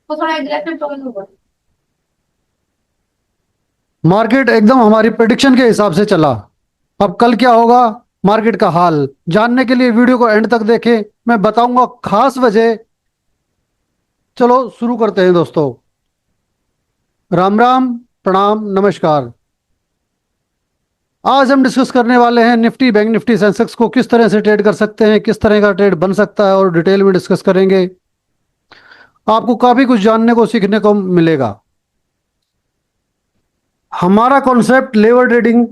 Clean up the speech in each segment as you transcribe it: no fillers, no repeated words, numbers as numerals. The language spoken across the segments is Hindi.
वो थोड़ा एग्जैक्ट प्रॉब्लम होगा। मार्केट एकदम हमारी प्रेडिक्शन के हिसाब से चला। अब कल क्या होगा, मार्केट का हाल जानने के लिए वीडियो को एंड तक देखें। मैं बताऊंगा खास वजह। चलो शुरू करते हैं दोस्तों। राम राम, प्रणाम, नमस्कार। आज हम डिस्कस करने वाले हैं निफ्टी, बैंक निफ्टी, सेंसेक्स को किस तरह से ट्रेड कर सकते हैं, किस तरह का ट्रेड बन सकता है, और डिटेल में डिस्कस करेंगे। आपको काफी कुछ जानने को सीखने को मिलेगा। हमारा कॉन्सेप्ट लेवर ट्रेडिंग,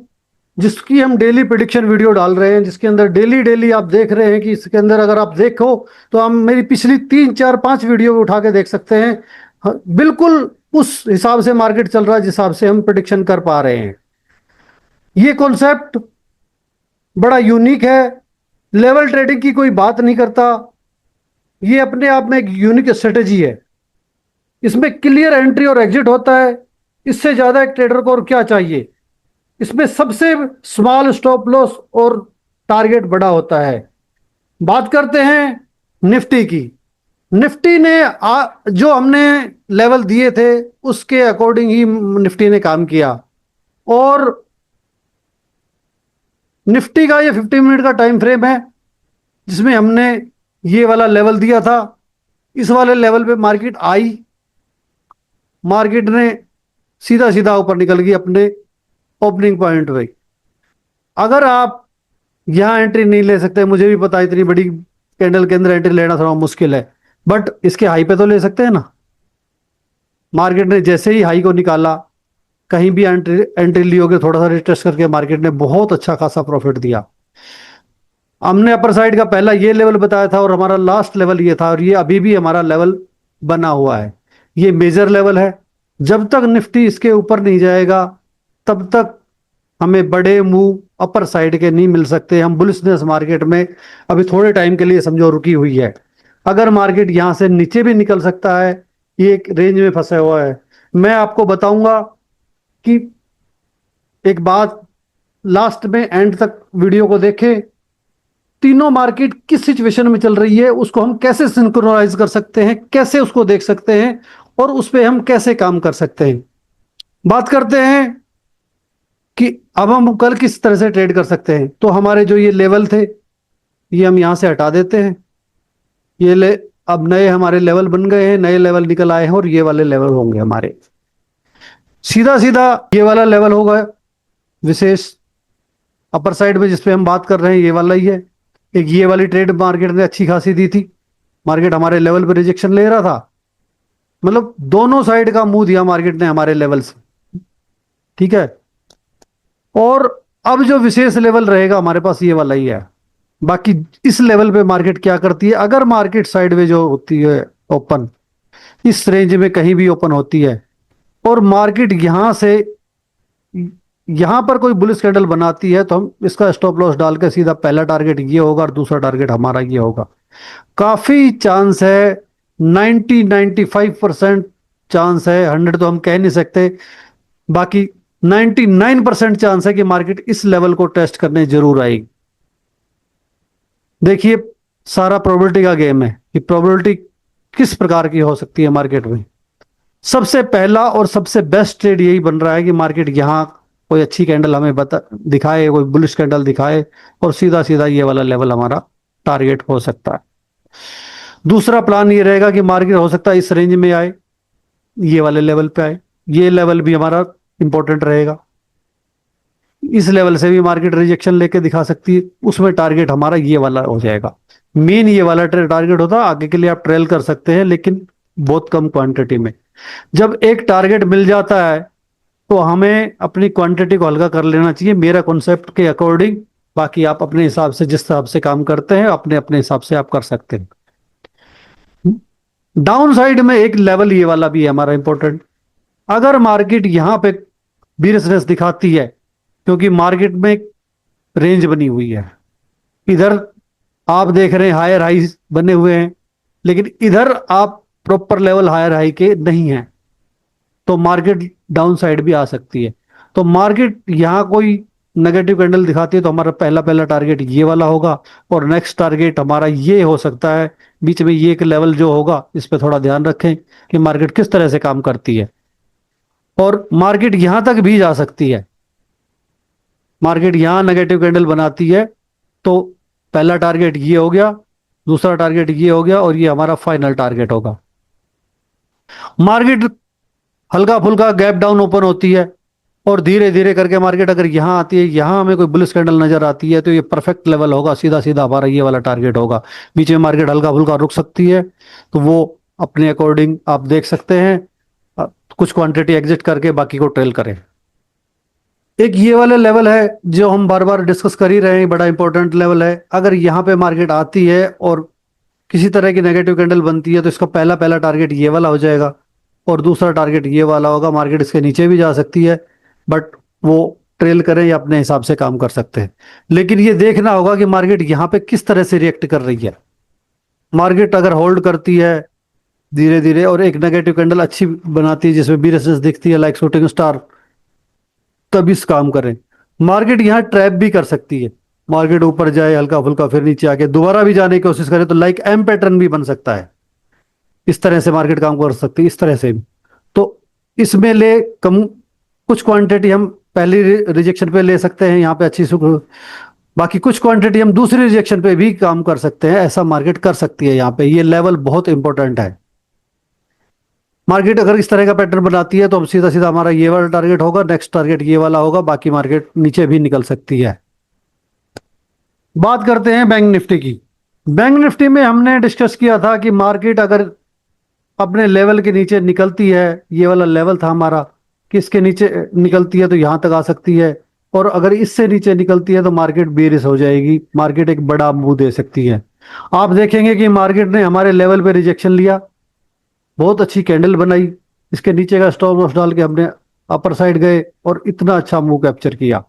जिसकी हम डेली प्रिडिक्शन वीडियो डाल रहे हैं, जिसके अंदर डेली डेली आप देख रहे हैं कि इसके अंदर अगर आप देखो तो हम मेरी पिछली 3 4 5 वीडियो उठा के देख सकते हैं। बिल्कुल उस हिसाब से मार्केट चल रहा है जिस हिसाब से हम प्रिडिक्शन कर पा रहे हैं। ये कॉन्सेप्ट बड़ा यूनिक है। लेवल ट्रेडिंग की कोई बात नहीं करता। ये अपने आप में एक यूनिक स्ट्रेटेजी है। इसमें क्लियर एंट्री और एग्जिट होता है। इससे ज्यादा एक ट्रेडर को और क्या चाहिए। इसमें सबसे स्मॉल स्टॉप लॉस और टारगेट बड़ा होता है। बात करते हैं निफ्टी की। निफ्टी ने जो हमने लेवल दिए थे उसके अकॉर्डिंग ही निफ्टी ने काम किया। और निफ्टी का ये 50 मिनट का टाइम फ्रेम है जिसमें हमने ये वाला लेवल दिया था। इस वाले लेवल पे मार्केट आई। मार्केट ने सीधा सीधा ऊपर निकल गई अपने ओपनिंग पॉइंट पे। अगर आप यहां एंट्री नहीं ले सकते, मुझे भी पता है इतनी बड़ी कैंडल के अंदर एंट्री लेना थोड़ा मुश्किल है, बट इसके हाई पे तो ले सकते हैं ना। मार्केट ने जैसे ही हाई को निकाला, कहीं भी एंट्री एंट्री लियोगे थोड़ा सा रिटेस्ट करके, मार्केट ने बहुत अच्छा खासा प्रॉफिट दिया। हमने अपर साइड का पहला ये लेवल बताया था और हमारा लास्ट लेवल ये था, और ये अभी भी हमारा लेवल बना हुआ है। ये मेजर लेवल है। जब तक निफ्टी इसके ऊपर नहीं जाएगा तब तक हमें बड़े मूव अपर साइड के नहीं मिल सकते। हम बुलिशनेस मार्केट में अभी थोड़े टाइम के लिए समझो रुकी हुई है। अगर मार्केट यहां से नीचे भी निकल सकता है, ये एक रेंज में फंसा हुआ है। मैं आपको बताऊंगा कि एक बात, लास्ट में एंड तक वीडियो को देखें। तीनों मार्केट किस सिचुएशन में चल रही है उसको हम कैसे सिंक्रोनाइज कर सकते हैं, कैसे उसको देख सकते हैं, और उस पर हम कैसे काम कर सकते हैं। बात करते हैं कि अब हम कल किस तरह से ट्रेड कर सकते हैं। तो हमारे जो ये लेवल थे ये हम यहां से हटा देते हैं। ये ले अब नए हमारे लेवल बन गए हैं, नए लेवल निकल आए हैं, और ये वाले लेवल होंगे हमारे। सीधा सीधा ये वाला लेवल होगा विशेष अपर साइड में, जिसपे हम बात कर रहे हैं ये वाला ही है। एक ये वाली ट्रेड मार्केट ने अच्छी खासी दी थी। मार्केट हमारे लेवल पे रिजेक्शन ले रहा था। मतलब दोनों साइड का मुंह दिया मार्केट ने हमारे लेवल से। ठीक है। और अब जो विशेष लेवल रहेगा हमारे पास ये वाला ही है। बाकी इस लेवल पे मार्केट क्या करती है, अगर मार्केट साइडवेज जो होती है ओपन, इस रेंज में कहीं भी ओपन होती है, और मार्केट यहां से यहां पर कोई बुलिश कैंडल बनाती है, तो हम इसका स्टॉप लॉस डाल के सीधा पहला टारगेट ये होगा और दूसरा टारगेट हमारा ये होगा। काफी चांस है, 90 95% चांस है, 100 तो हम कह नहीं सकते। बाकी 99% चांस है कि मार्केट इस लेवल को टेस्ट करने जरूर आएगी। देखिए, सारा प्रोबेबिलिटी का गेम है कि प्रोबेबिलिटी किस प्रकार की हो सकती है मार्केट में। सबसे पहला और सबसे बेस्ट ट्रेड यही बन रहा है कि मार्केट यहां कोई अच्छी कैंडल हमें दिखाए, कोई बुलिश कैंडल दिखाए, और सीधा सीधा ये वाला लेवल हमारा टारगेट हो सकता है। दूसरा प्लान ये रहेगा कि मार्केट हो सकता है इस रेंज में आए, ये वाले लेवल पे आए। ये लेवल भी हमारा इंपॉर्टेंट रहेगा। इस लेवल से भी मार्केट रिजेक्शन लेके दिखा सकती है, उसमें टारगेट हमारा ये वाला हो जाएगा। मेन ये वाला टारगेट होता है। आगे के लिए आप ट्रेल कर सकते हैं लेकिन बहुत कम क्वांटिटी में। जब एक टारगेट मिल जाता है तो हमें अपनी क्वांटिटी को हल्का कर लेना चाहिए, मेरा कॉन्सेप्ट के अकॉर्डिंग। बाकी आप अपने हिसाब से, जिस हिसाब से काम करते हैं, अपने अपने हिसाब से आप कर सकते हैं। डाउन साइड में एक लेवल ये वाला भी है हमारा इंपॉर्टेंट। अगर मार्केट यहां पे बीरसनेस दिखाती है, क्योंकि मार्केट में एक रेंज बनी हुई है। इधर आप देख रहे हैं हायर हाई बने हुए हैं, लेकिन इधर आप प्रॉपर लेवल हायर हाई के नहीं है, तो मार्केट डाउन साइड भी आ सकती है। तो मार्केट यहां कोई नेगेटिव कैंडल दिखाती है तो हमारा पहला पहला टारगेट ये वाला होगा, और नेक्स्ट टारगेट हमारा ये हो सकता है। बीच में ये एक लेवल जो होगा, इस पे थोड़ा ध्यान रखें कि मार्केट किस तरह से काम करती है, और मार्केट यहां तक भी जा सकती है। मार्केट यहां नेगेटिव कैंडल बनाती है तो पहला टारगेट ये हो गया, दूसरा टारगेट ये हो गया, और ये हमारा फाइनल टारगेट होगा। मार्केट हल्का फुल्का गैप डाउन ओपन होती है, और धीरे धीरे करके मार्केट अगर यहां आती है, यहां हमें कोई बुलिश कैंडल नजर आती है, तो ये परफेक्ट लेवल होगा, सीधा सीधा हमारा ये वाला टारगेट होगा। बीच में मार्केट हल्का फुल्का रुक सकती है, तो वो अपने अकॉर्डिंग आप देख सकते हैं। कुछ क्वांटिटी एग्जिट करके बाकी को ट्रेल करें। एक ये वाला लेवल है जो हम बार बार डिस्कस कर ही रहे हैं, बड़ा इंपॉर्टेंट लेवल है। अगर यहाँ पे मार्केट आती है और किसी तरह की नेगेटिव कैंडल बनती है, तो इसका पहला पहला टारगेट ये वाला हो जाएगा, और दूसरा टारगेट ये वाला होगा। मार्केट इसके नीचे भी जा सकती है, बट वो ट्रेल करें या अपने हिसाब से काम कर सकते हैं। लेकिन ये देखना होगा कि मार्केट यहाँ पे किस तरह से रिएक्ट कर रही है। मार्केट अगर होल्ड करती है धीरे धीरे और एक नेगेटिव कैंडल अच्छी बनाती है जिसमें बी रेसेस दिखती है लाइक शूटिंग स्टार, तब इस काम करें। मार्केट यहाँ ट्रैप भी कर सकती है, मार्केट ऊपर जाए हल्का फुल्का, फिर नीचे आके दोबारा भी जाने की कोशिश करे, तो लाइक एम पैटर्न भी बन सकता है। इस तरह से मार्केट काम कर सकती है, इस तरह से भी। तो इसमें ले कम कुछ क्वांटिटी हम पहली रिजेक्शन पे ले सकते हैं, यहाँ पे अच्छी सुख, बाकी कुछ क्वांटिटी हम दूसरी रिजेक्शन पे भी काम कर सकते हैं। ऐसा मार्केट कर सकती है। यहाँ पे ये लेवल बहुत इंपॉर्टेंट है। मार्केट अगर इस तरह का पैटर्न बनाती है तो अब सीधा सीधा हमारा ये वाला टारगेट होगा, नेक्स्ट टारगेट ये वाला होगा, बाकी मार्केट नीचे भी निकल सकती है। बात करते हैं बैंक निफ्टी की। बैंक निफ्टी में हमने डिस्कस किया था कि मार्केट अगर अपने लेवल के नीचे निकलती है, ये वाला लेवल था हमारा, कि इसके नीचे निकलती है तो यहां तक आ सकती है, और अगर इससे नीचे निकलती है तो मार्केट बेरिश हो जाएगी, मार्केट एक बड़ा मूव दे सकती है। आप देखेंगे कि मार्केट ने हमारे लेवल पे रिजेक्शन लिया, बहुत अच्छी कैंडल बनाई, इसके नीचे का स्टॉप लॉस डाल के हमने अपर साइड गए और इतना अच्छा मूव कैप्चर किया।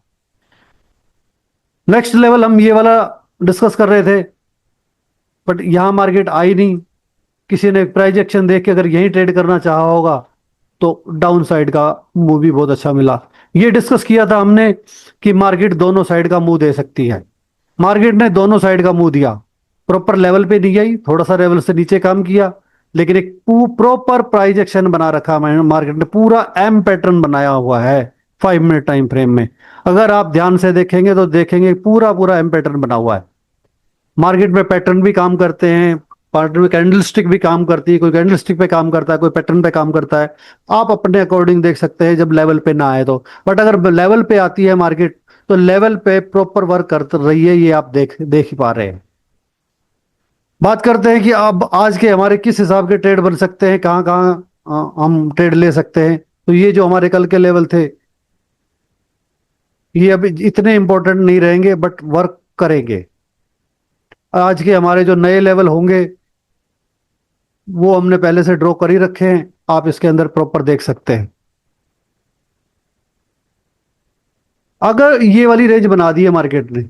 नेक्स्ट लेवल हम ये वाला डिस्कस कर रहे थे, बट यहां मार्केट आई नहीं। किसी ने प्राइस एक्शन देख के अगर यहीं ट्रेड करना चाहा होगा तो डाउन साइड का मूव भी बहुत अच्छा मिला। ये डिस्कस किया था हमने कि मार्केट दोनों साइड का मूव दे सकती है। मार्केट ने दोनों साइड का मूव दिया, प्रॉपर लेवल पे नहीं आई, थोड़ा सा लेवल से नीचे काम किया, लेकिन एक प्रॉपर प्राइस एक्शन बना रखा मार्केट ने, पूरा एम पैटर्न बनाया हुआ है 5 मिनट टाइम फ्रेम में। अगर आप ध्यान से देखेंगे तो देखेंगे पूरा पूरा एम पैटर्न बना हुआ है। मार्केट में पैटर्न भी काम करते हैं, पार्ट में कैंडल स्टिक भी काम करती है, कोई कैंडल स्टिक पे काम करता है, कोई पैटर्न पे काम करता है। आप अपने अकॉर्डिंग देख सकते हैं जब लेवल पे ना आए तो। बट अगर लेवल पे आती है मार्केट तो लेवल पे प्रॉपर वर्क कर रही है, ये आप देख ही पा रहे हैं। बात करते हैं कि अब आज के हमारे किस हिसाब के ट्रेड बन सकते हैं, कहाँ कहाँ हम ट्रेड ले सकते हैं। तो ये जो हमारे कल के लेवल थे, ये अभी इतने इंपॉर्टेंट नहीं रहेंगे, बट वर्क करेंगे। आज के हमारे जो नए लेवल होंगे वो हमने पहले से ड्रॉ कर ही रखे हैं, आप इसके अंदर प्रॉपर देख सकते हैं। अगर ये वाली रेंज बना दी है मार्केट ने,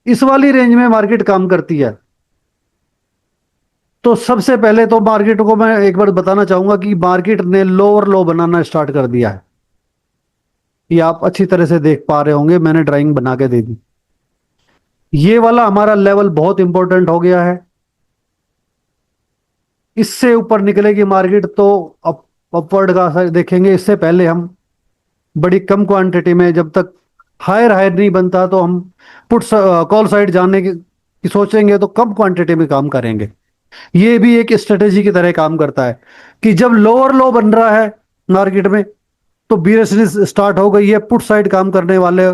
इस वाली रेंज में मार्केट काम करती है, तो सबसे पहले तो मार्केट को मैं एक बार बताना चाहूंगा कि मार्केट ने लोअर लो बनाना स्टार्ट कर दिया है। ये आप अच्छी तरह से देख पा रहे होंगे, मैंने ड्राइंग बना के दे दी। ये वाला हमारा लेवल बहुत इंपॉर्टेंट हो गया है। इससे ऊपर निकलेगी मार्केट तो अपवर्ड का देखेंगे। इससे पहले हम बड़ी कम क्वांटिटी में, जब तक हायर हायर नहीं बनता तो हम पुट कॉल साइड जाने की सोचेंगे, तो कम क्वांटिटी में काम करेंगे। ये भी एक स्ट्रेटेजी की तरह काम करता है कि जब लोअर लो बन रहा है मार्केट में तो बीयरिशनेस स्टार्ट हो गई है, पुट साइड काम करने वाले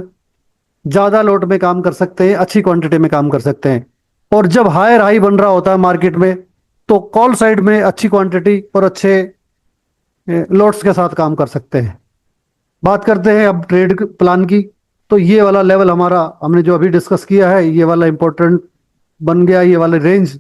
ज्यादा लोट में काम कर सकते हैं, अच्छी क्वांटिटी में काम कर सकते हैं। और जब हायर हाई बन रहा होता है मार्केट में तो कॉल साइड में अच्छी क्वांटिटी और अच्छे लोट्स के साथ काम कर सकते हैं। बात करते हैं अब ट्रेड प्लान की। तो ये वाला लेवल हमारा, हमने जो अभी डिस्कस किया है, ये वाला इंपॉर्टेंट बन गया, ये वाला रेंज।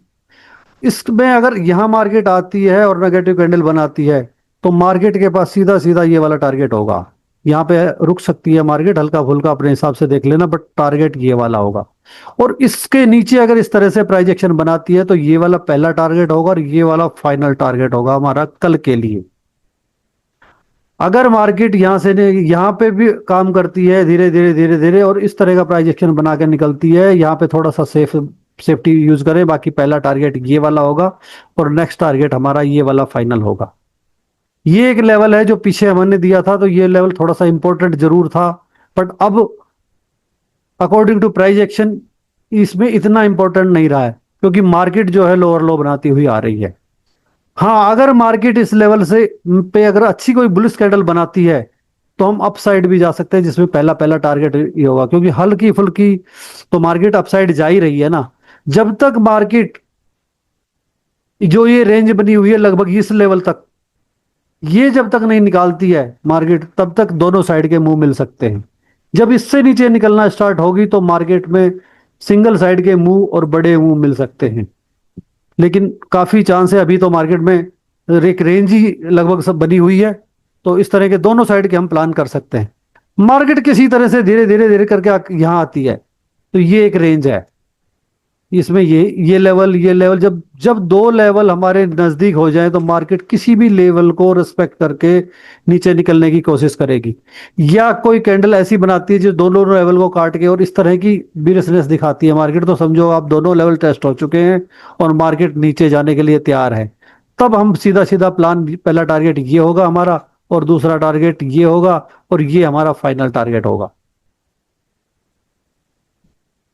इसमें अगर यहां मार्केट आती है और नेगेटिव कैंडल बनाती है तो मार्केट के पास सीधा सीधा ये वाला टारगेट होगा। यहाँ पे रुक सकती है मार्केट, हल्का फुल्का अपने हिसाब से देख लेना, बट टारगेट ये वाला होगा। और इसके नीचे अगर इस तरह से प्राइस एक्शन बनाती है तो ये वाला पहला टारगेट होगा और ये वाला फाइनल टारगेट होगा हमारा कल के लिए। अगर मार्केट यहाँ से यहाँ पे भी काम करती है धीरे धीरे धीरे धीरे और इस तरह का प्राइस एक्शन बना के निकलती है, यहाँ पे थोड़ा सा सेफ्टी यूज करें। बाकी पहला टारगेट ये वाला होगा और नेक्स्ट टारगेट हमारा ये वाला फाइनल होगा। ये एक लेवल है जो पीछे हमने दिया था, तो ये लेवल थोड़ा सा इंपॉर्टेंट जरूर था, बट अब अकॉर्डिंग टू प्राइस एक्शन इसमें इतना इंपॉर्टेंट नहीं रहा है, क्योंकि मार्केट जो है लोअर लो बनाती हुई आ रही है। हाँ, अगर मार्केट इस लेवल से पे अगर अच्छी कोई बुलिश कैंडल बनाती है तो हम अपसाइड भी जा सकते हैं, जिसमें पहला पहला टारगेट ये होगा, क्योंकि हल्की फुल्की तो मार्केट अपसाइड जा ही रही है ना। जब तक मार्केट जो ये रेंज बनी हुई है लगभग इस लेवल तक, ये जब तक नहीं निकालती है मार्केट, तब तक दोनों साइड के मुंह मिल सकते हैं। जब इससे नीचे निकलना स्टार्ट होगी तो मार्केट में सिंगल साइड के मुंह और बड़े मुंह मिल सकते हैं। लेकिन काफी चांस है, अभी तो मार्केट में एक रेंज ही लगभग सब बनी हुई है, तो इस तरह के दोनों साइड के हम प्लान कर सकते हैं। मार्केट किसी तरह से धीरे धीरे धीरे करके यहां आती है, तो ये एक रेंज है। इसमें ये लेवल जब जब दो लेवल हमारे नजदीक हो जाए तो मार्केट किसी भी लेवल को रिस्पेक्ट करके नीचे निकलने की कोशिश करेगी। या कोई कैंडल ऐसी बनाती है जो दोनों लेवल को काट के और इस तरह की बिजनेस दिखाती है मार्केट, तो समझो आप दोनों लेवल टेस्ट हो चुके हैं और मार्केट नीचे जाने के लिए तैयार है। तब हम सीधा सीधा प्लान, पहला टारगेट ये होगा हमारा और दूसरा टारगेट ये होगा और ये हमारा फाइनल टारगेट होगा।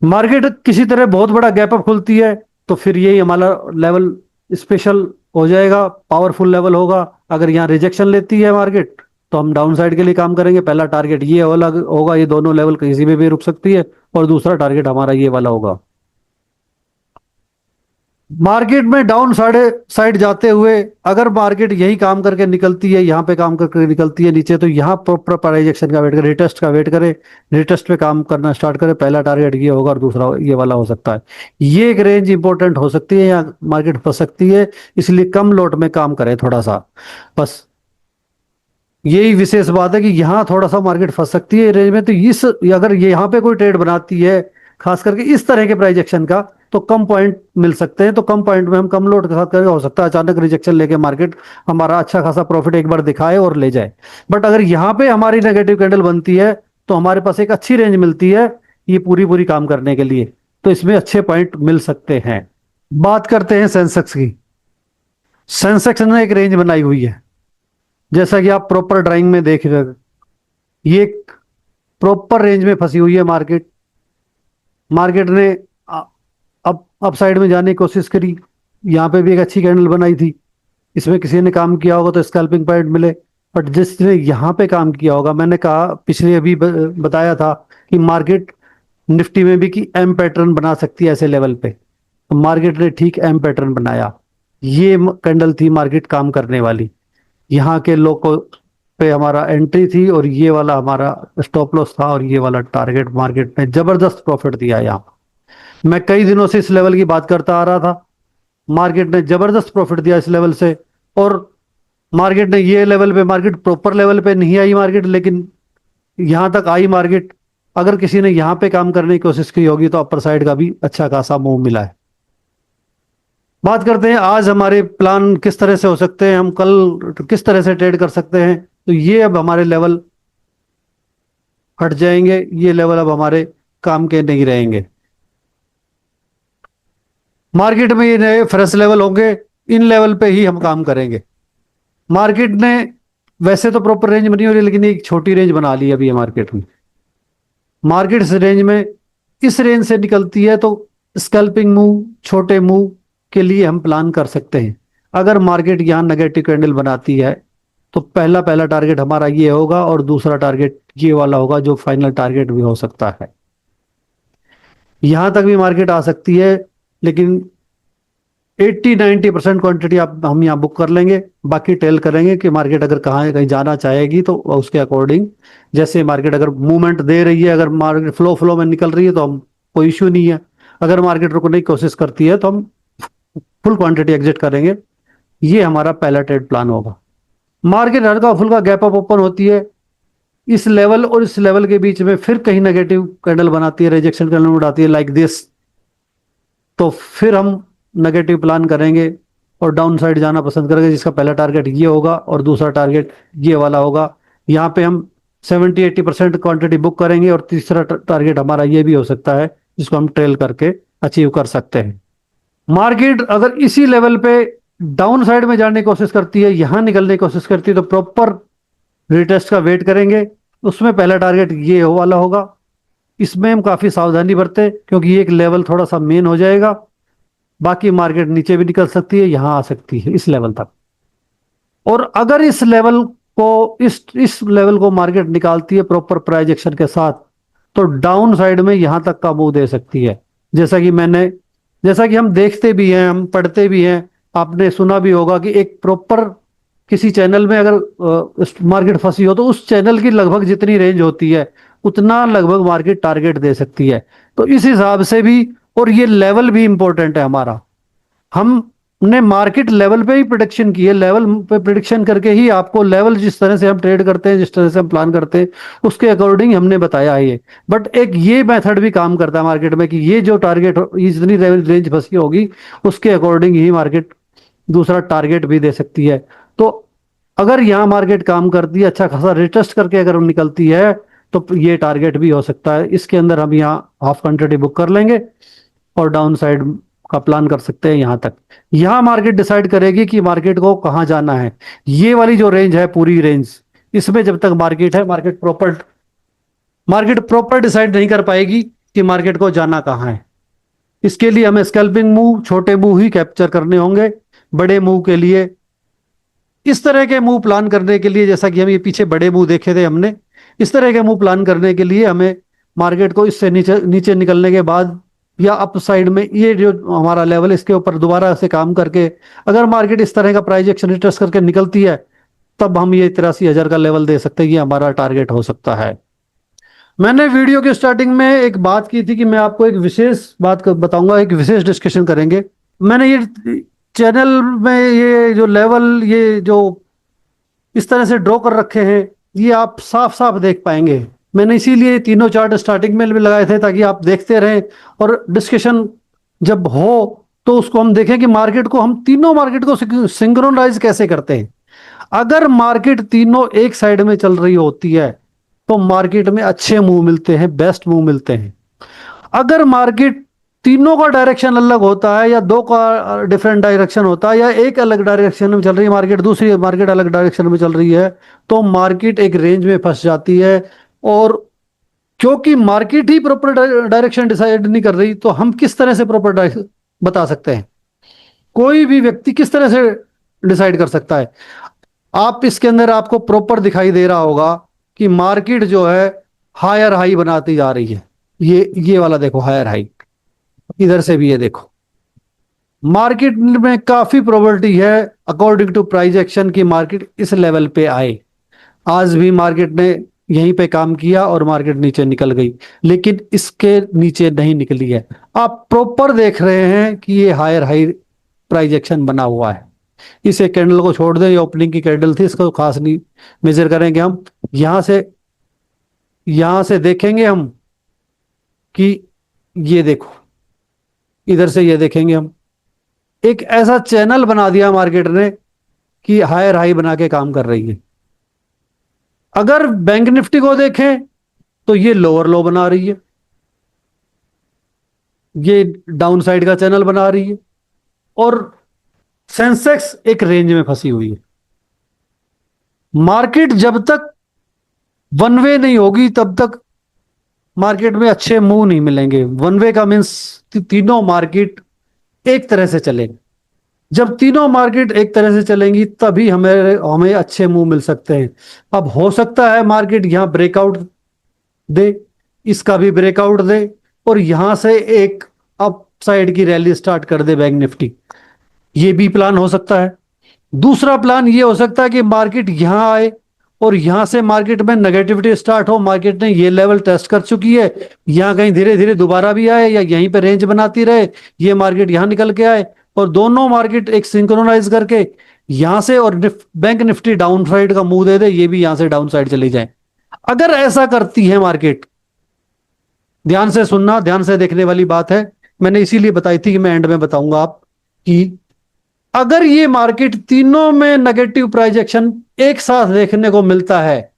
मार्केट किसी तरह बहुत बड़ा गैप अप खुलती है तो फिर यही हमारा लेवल स्पेशल हो जाएगा, पावरफुल लेवल होगा। अगर यहाँ रिजेक्शन लेती है मार्केट तो हम डाउन साइड के लिए काम करेंगे। पहला टारगेट ये वाला होगा, ये दोनों लेवल किसी में भी रुक सकती है, और दूसरा टारगेट हमारा ये वाला होगा। मार्केट में डाउन साइड साइड जाते हुए अगर मार्केट यही काम करके निकलती है, यहाँ पे काम करके निकलती है नीचे, तो यहाँ प्रॉपर प्राइस एक्शन का वेट करें, रिटेस्ट का वेट करें, रिटेस्ट पे काम करना स्टार्ट करें। पहला टारगेट ये होगा और दूसरा ये वाला हो सकता है। ये एक रेंज इंपॉर्टेंट हो सकती है, यहाँ मार्केट फंस सकती है, इसलिए कम लोट में काम करें थोड़ा सा। बस यही विशेष बात है कि यहाँ थोड़ा सा मार्केट फंस सकती है रेंज में, तो इस अगर ये यहाँ पे कोई ट्रेड बनाती है खास करके इस तरह के प्राइस एक्शन का, तो कम पॉइंट मिल सकते हैं। तो कम पॉइंट में हम कम लोड के साथ करेंगे, हो सकता है अचानक रिजेक्शन लेके मार्केट हमारा अच्छा खासा प्रॉफिट एक बार दिखाए और ले जाए। बट अगर यहाँ पे हमारी नेगेटिव कैंडल बनती है तो हमारे पास एक अच्छी रेंज मिलती है ये पूरी पूरी काम करने के लिए, तो इसमें अच्छे पॉइंट मिल सकते हैं। बात करते हैं सेंसेक्स की। सेंसेक्स ने एक रेंज बनाई हुई है, जैसा कि आप प्रॉपर ड्राइंग में देख रहे हैं। ये प्रॉपर रेंज में फंसी हुई है मार्केट। मार्केट ने अप साइड में जाने की कोशिश करी, यहाँ पे भी एक अच्छी कैंडल बनाई थी, इसमें किसी ने काम किया होगा तो स्कैल्पिंग पॉइंट मिले। बट जिसने यहाँ पे काम किया होगा, मैंने कहा पिछले अभी बताया था कि मार्केट निफ्टी में भी कि एम पैटर्न बना सकती है ऐसे लेवल पे, तो मार्केट ने ठीक एम पैटर्न बनाया। ये कैंडल थी मार्केट काम करने वाली, यहाँ के लो को पे हमारा एंट्री थी और ये वाला हमारा स्टॉप लॉस था और ये वाला टारगेट। मार्केट ने जबरदस्त प्रॉफिट दिया यहाँ। मैं कई दिनों से इस लेवल की बात करता आ रहा था, मार्केट ने जबरदस्त प्रॉफिट दिया इस लेवल से। और मार्केट ने ये लेवल पे, मार्केट प्रॉपर लेवल पे नहीं आई मार्केट, लेकिन यहां तक आई मार्केट। अगर किसी ने यहां पे काम करने की कोशिश की होगी तो अपर साइड का भी अच्छा खासा मूव मिला है। बात करते हैं आज हमारे प्लान किस तरह से हो सकते हैं, हम कल किस तरह से ट्रेड कर सकते हैं। तो ये अब हमारे लेवल हट जाएंगे, ये लेवल अब हमारे काम के नहीं रहेंगे। मार्केट में ये नए फ्रेश लेवल होंगे, इन लेवल पे ही हम काम करेंगे। मार्केट ने वैसे तो प्रॉपर रेंज बनी हो रही है, लेकिन एक छोटी रेंज बना ली अभी है मार्केट में। मार्केट इस रेंज में, इस रेंज से निकलती है तो स्कैल्पिंग मूव, छोटे मूव के लिए हम प्लान कर सकते हैं। अगर मार्केट यहां नेगेटिव कैंडल बनाती है तो पहला पहला टारगेट हमारा ये होगा और दूसरा टारगेट ये वाला होगा, जो फाइनल टारगेट भी हो सकता है। यहां तक भी मार्केट आ सकती है, लेकिन 80-90% क्वांटिटी आप हम यहाँ बुक कर लेंगे। बाकी टेल करेंगे कि मार्केट अगर कहाँ कहीं जाना चाहेगी तो उसके अकॉर्डिंग, जैसे मार्केट अगर मूवमेंट दे रही है, अगर मार्केट फ्लो में निकल रही है तो हम कोई इश्यू नहीं है। अगर मार्केट रुकने की कोशिश करती है तो हम फुल क्वांटिटी एग्जिट करेंगे। ये हमारा पहला ट्रेड प्लान होगा। मार्केट हल्का फुल्का गैप अप ओपन होती है, इस लेवल और इस लेवल के बीच में फिर कहीं नेगेटिव कैंडल बनाती है, रिजेक्शन कैंडल उड़ाती है लाइक दिस, तो फिर हम नेगेटिव प्लान करेंगे और डाउन साइड जाना पसंद करेगा, जिसका पहला टारगेट ये होगा और दूसरा टारगेट ये वाला होगा। यहाँ पे हम 70-80% क्वांटिटी बुक करेंगे और तीसरा टारगेट हमारा ये भी हो सकता है, जिसको हम ट्रेल करके अचीव कर सकते हैं। मार्केट अगर इसी लेवल पे डाउन साइड में जाने की कोशिश करती है, यहां निकलने की कोशिश करती है, तो प्रॉपर रिटेस्ट का वेट करेंगे। उसमें पहला टारगेट ये वाला होगा। इसमें हम काफी सावधानी बरतें, क्योंकि ये एक लेवल थोड़ा सा मेन हो जाएगा। बाकी मार्केट नीचे भी निकल सकती है, यहां आ सकती है इस लेवल तक। और अगर इस लेवल को मार्केट निकालती है प्रॉपर प्राइस एक्शन के साथ, तो डाउन साइड में यहां तक का मूव दे सकती है। जैसा कि हम देखते भी हैं, हम पढ़ते भी हैं, आपने सुना भी होगा कि एक प्रॉपर किसी चैनल में अगर मार्केट फंसी हो, तो उस चैनल की लगभग जितनी रेंज होती है उतना लगभग मार्केट टारगेट दे सकती है। तो इस हिसाब से भी, और ये लेवल भी इंपॉर्टेंट है हमारा, हमने मार्केट लेवल पे ही प्रिडिक्शन की है। लेवल पे प्रिडिक्शन करके ही आपको लेवल, जिस तरह से हम ट्रेड करते हैं, जिस तरह से हम प्लान करते हैं, उसके अकॉर्डिंग हमने बताया है ये। बट एक ये मेथड भी काम करता है मार्केट में कि ये जो टारगेट, जितनी रेंज फंसी होगी उसके अकॉर्डिंग ही मार्केट दूसरा टारगेट भी दे सकती है। तो अगर यहाँ मार्केट काम करती है, अच्छा खासा रिटेस्ट करके अगर निकलती है, तो ये टारगेट भी हो सकता है। इसके अंदर हम यहाँ हाफ क्वांटिटी बुक कर लेंगे और डाउन साइड का प्लान कर सकते हैं यहां तक। यहां मार्केट डिसाइड करेगी कि मार्केट को कहां जाना है। ये वाली जो रेंज है, पूरी रेंज, इसमें जब तक मार्केट है, मार्केट प्रॉपर डिसाइड नहीं कर पाएगी कि मार्केट को जाना कहां है। इसके लिए हमें स्कैल्पिंग मूव, छोटे मूव ही कैप्चर करने होंगे। बड़े मूव के लिए, इस तरह के मूव प्लान करने के लिए, जैसा कि हम ये पीछे बड़े मूव देखे थे हमने, इस तरह के मूव प्लान करने के लिए हमें मार्केट को इससे नीचे नीचे निकलने के बाद, या अप साइड में ये जो हमारा लेवल है, इसके ऊपर दोबारा से काम करके, अगर मार्केट इस तरह का प्राइस एक्शन रिट्रेस करके निकलती है, तब हम ये 83,000 का लेवल दे सकते हैं। ये हमारा टारगेट हो सकता है। मैंने वीडियो के स्टार्टिंग में एक बात की थी कि मैं आपको एक विशेष बात बताऊंगा, एक विशेष डिस्कशन करेंगे। मैंने ये चैनल में ये जो लेवल, ये जो इस तरह से ड्रॉ कर रखे हैं, ये आप साफ साफ देख पाएंगे। मैंने इसीलिए तीनों चार्ट स्टार्टिंग में भी लगाए थे, ताकि आप देखते रहें और डिस्कशन जब हो तो उसको हम देखें कि मार्केट को, हम तीनों मार्केट को सिंक्रोनाइज कैसे करते हैं। अगर मार्केट तीनों एक साइड में चल रही होती है, तो मार्केट में अच्छे मूव मिलते हैं, बेस्ट मूव मिलते हैं। अगर मार्केट तीनों का डायरेक्शन अलग होता है, या दो का डिफरेंट डायरेक्शन होता है, या एक अलग डायरेक्शन में चल रही है मार्केट, दूसरी मार्केट अलग डायरेक्शन में चल रही है, तो मार्केट एक रेंज में फंस जाती है। और क्योंकि मार्केट ही प्रॉपर डायरेक्शन डिसाइड नहीं कर रही, तो हम किस तरह से प्रॉपर बता सकते हैं? कोई भी व्यक्ति किस तरह से डिसाइड कर सकता है? आप इसके अंदर आपको प्रॉपर दिखाई दे रहा होगा कि मार्केट जो है हायर हाई बनाती जा रही है। ये वाला देखो, हायर हाई। इधर से भी ये देखो, मार्केट में काफी प्रोबेबिलिटी है अकॉर्डिंग टू प्राइस एक्शन की मार्केट इस लेवल पे आए। आज भी मार्केट ने यहीं पे काम किया और मार्केट नीचे निकल गई, लेकिन इसके नीचे नहीं निकली है। आप प्रॉपर देख रहे हैं कि ये हायर हाई प्राइस एक्शन बना हुआ है। इसे कैंडल को छोड़ दें, ये ओपनिंग की कैंडल थी, इसको खास नहीं मेजर करेंगे हम। यहां से देखेंगे हम कि ये देखो, इधर से ये देखेंगे हम, एक ऐसा चैनल बना दिया मार्केट ने कि हायर हाई बना के काम कर रही है। अगर बैंक निफ्टी को देखें, तो ये लोअर लो बना रही है, ये डाउन साइड का चैनल बना रही है, और सेंसेक्स एक रेंज में फंसी हुई है। मार्केट जब तक वन वे नहीं होगी, तब तक मार्केट में अच्छे मूव नहीं मिलेंगे। वन वे का मीन्स तीनों मार्केट एक तरह से चलेंगे। जब तीनों मार्केट एक तरह से चलेंगी, तभी हमें हमें अच्छे मूव मिल सकते हैं। अब हो सकता है मार्केट यहां ब्रेकआउट दे, इसका भी ब्रेकआउट दे, और यहां से एक अप साइड की रैली स्टार्ट कर दे बैंक निफ्टी। ये भी प्लान हो सकता है। दूसरा प्लान ये हो सकता है कि मार्केट यहां आए और यहां से मार्केट में नेगेटिविटी स्टार्ट हो, मार्केट ने ये लेवल टेस्ट कर चुकी है, यहां कहीं धीरे धीरे दोबारा भी आए, या यहीं पे रेंज बनाती रहे, ये मार्केट यहां निकल के आए, और दोनों मार्केट एक सिंक्रोनाइज करके यहां से, और बैंक निफ्टी डाउन साइड का मुंह दे दे, ये भी यहां से डाउन साइड चली जाए। अगर ऐसा करती है मार्केट, ध्यान से सुनना, ध्यान से देखने वाली बात है, मैंने इसीलिए बताई थी कि मैं एंड में बताऊंगा आप कि अगर ये मार्केट तीनों में नेगेटिव प्राइजेक्शन एक साथ देखने को मिलता है,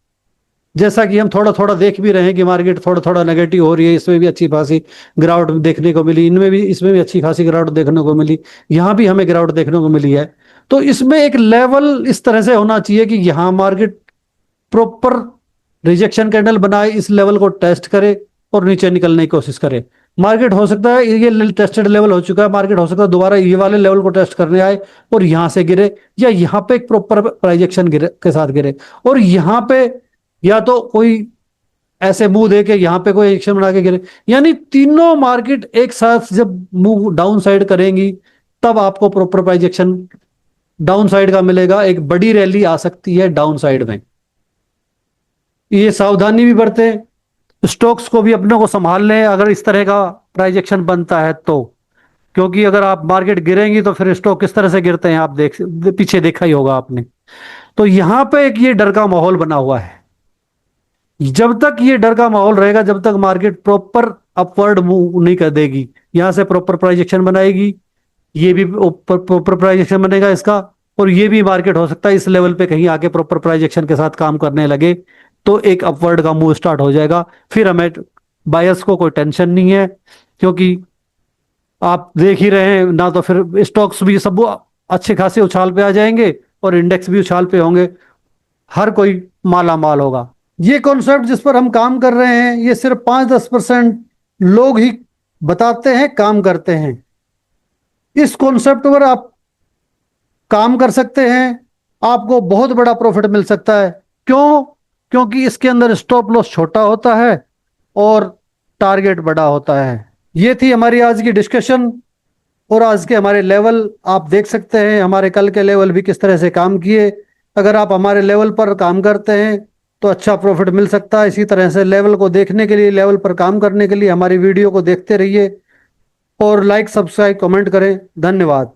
जैसा कि हम थोड़ा थोड़ा देख भी रहे हैं कि मार्केट थोड़ा थोड़ा नेगेटिव हो रही है, इसमें भी अच्छी खासी गिरावट देखने को मिली, इनमें भी, इसमें भी अच्छी खासी गिरावट देखने को मिली, यहां भी हमें गिरावट देखने को मिली है, तो इसमें एक लेवल इस तरह से होना चाहिए कि यहां मार्केट प्रॉपर रिजेक्शन कैंडल बनाए, इस लेवल को टेस्ट करे और नीचे निकलने की कोशिश करे। मार्केट हो सकता है ये टेस्टेड लेवल हो चुका है, मार्केट हो सकता है दोबारा ये वाले लेवल को टेस्ट करने आए और यहां से गिरे, या यहां पे एक प्रॉपर प्राइजेक्शन गिरे के साथ गिरे, और यहां पे या तो कोई ऐसे मुंह दे के यहां पे कोई एक्शन बना के गिरे। यानी तीनों मार्केट एक साथ जब मूव डाउन साइड करेंगी तब आपको प्रॉपर प्राइजेक्शन डाउन साइड का मिलेगा, एक बड़ी रैली आ सकती है डाउन साइड में। ये सावधानी भी बरतें, स्टॉक्स को भी अपने को संभाल लें अगर इस तरह का प्राइजेक्शन बनता है तो, क्योंकि अगर आप मार्केट गिरेंगी तो फिर स्टॉक किस तरह से गिरते हैं आप पीछे देखा ही होगा आपने। तो यहां पे एक ये डर का माहौल बना हुआ है, जब तक ये डर का माहौल रहेगा, जब तक मार्केट प्रॉपर अपवर्ड मूव नहीं कर देगी, यहां से प्रॉपर प्राइजेक्शन बनाएगी, ये भी प्रॉपर प्राइजेक्शन बनेगा इसका, और ये भी मार्केट हो सकता है इस लेवल पे कहीं आके प्रॉपर प्राइजेक्शन के साथ काम करने लगे, तो एक अपवर्ड का मूव स्टार्ट हो जाएगा। फिर हमें बायर्स को कोई टेंशन नहीं है, क्योंकि आप देख ही रहे हैं ना, तो फिर स्टॉक्स भी सब अच्छे खासे उछाल पे आ जाएंगे और इंडेक्स भी उछाल पे होंगे, हर कोई माला माल होगा। ये कॉन्सेप्ट जिस पर हम काम कर रहे हैं, ये सिर्फ 5-10% लोग ही बताते हैं, काम करते हैं। इस कॉन्सेप्ट पर आप काम कर सकते हैं, आपको बहुत बड़ा प्रॉफिट मिल सकता है। क्यों? क्योंकि इसके अंदर स्टॉप लॉस छोटा होता है और टारगेट बड़ा होता है। ये थी हमारी आज की डिस्कशन, और आज के हमारे लेवल आप देख सकते हैं, हमारे कल के लेवल भी किस तरह से काम किए। अगर आप हमारे लेवल पर काम करते हैं तो अच्छा प्रॉफिट मिल सकता है। इसी तरह से लेवल को देखने के लिए, लेवल पर काम करने के लिए हमारी वीडियो को देखते रहिए और लाइक, सब्सक्राइब, कमेंट करें। धन्यवाद।